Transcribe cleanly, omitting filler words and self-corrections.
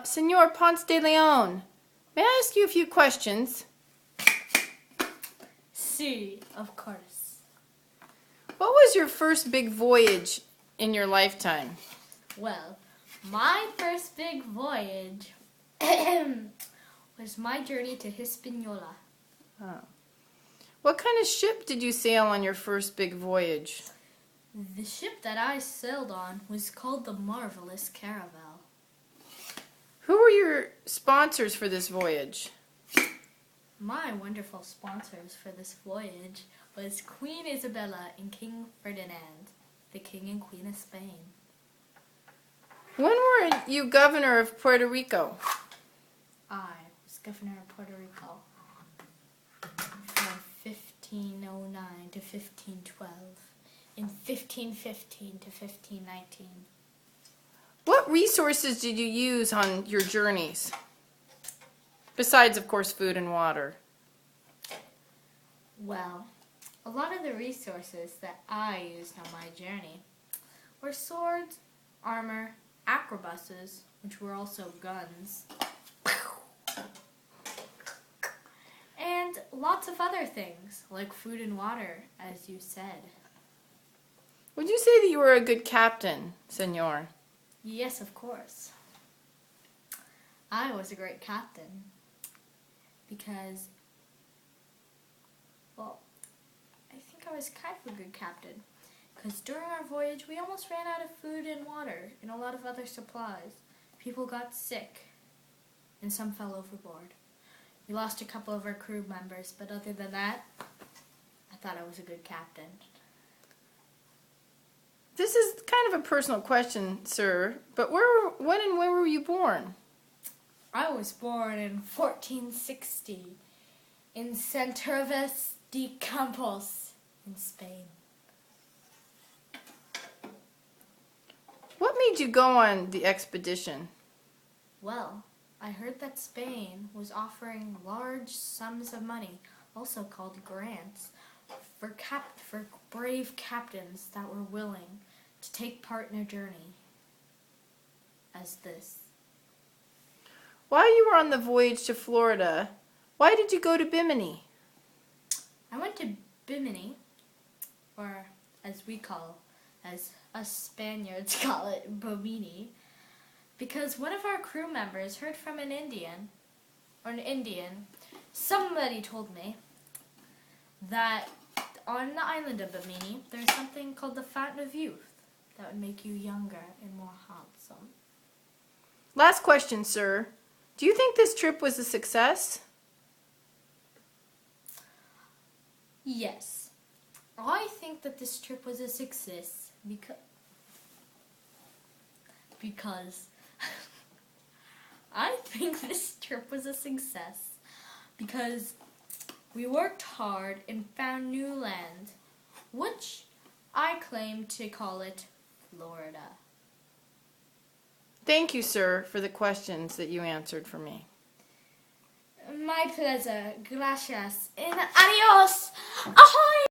Senor Ponce de Leon, may I ask you a few questions? Si, of course. What was your first big voyage in your lifetime? Well, my first big voyage was my journey to Hispaniola. Oh. What kind of ship did you sail on your first big voyage? The ship that I sailed on was called the Marvelous Caravel. Who were your sponsors for this voyage? My wonderful sponsors for this voyage was Queen Isabella and King Ferdinand, the King and Queen of Spain. When were you governor of Puerto Rico? I was governor of Puerto Rico from 1509 to 1512, in 1515 to 1519. What resources did you use on your journeys? Besides, of course, food and water. Well, a lot of the resources that I used on my journey were swords, armor, arquebuses, which were also guns, and lots of other things, like food and water, as you said. Would you say that you were a good captain, senor? Yes, of course. I was a great captain because, well, I think I was kind of a good captain because during our voyage we almost ran out of food and water and a lot of other supplies. People got sick and some fell overboard. We lost a couple of our crew members, but other than that, I thought I was a good captain. This is kind of a personal question, sir, but when and where were you born? I was born in 1460 in Centroves de Campos in Spain. What made you go on the expedition? Well, I heard that Spain was offering large sums of money, also called grants, for brave captains that were willing to take part in a journey as this. While you were on the voyage to Florida, why did you go to Bimini? I went to Bimini, or as us Spaniards call it, Bimini, because one of our crew members heard from an Indian, somebody told me that on the island of Bimini, there's something called the Fountain of Youth that would make you younger and more handsome. Last question, sir. Do you think this trip was a success? Yes. I think that this trip was a success because I think this trip was a success because we worked hard and found new land, which I claim to call it Florida. Thank you, sir, for the questions that you answered for me. My pleasure. Gracias. And adios. Ahoy!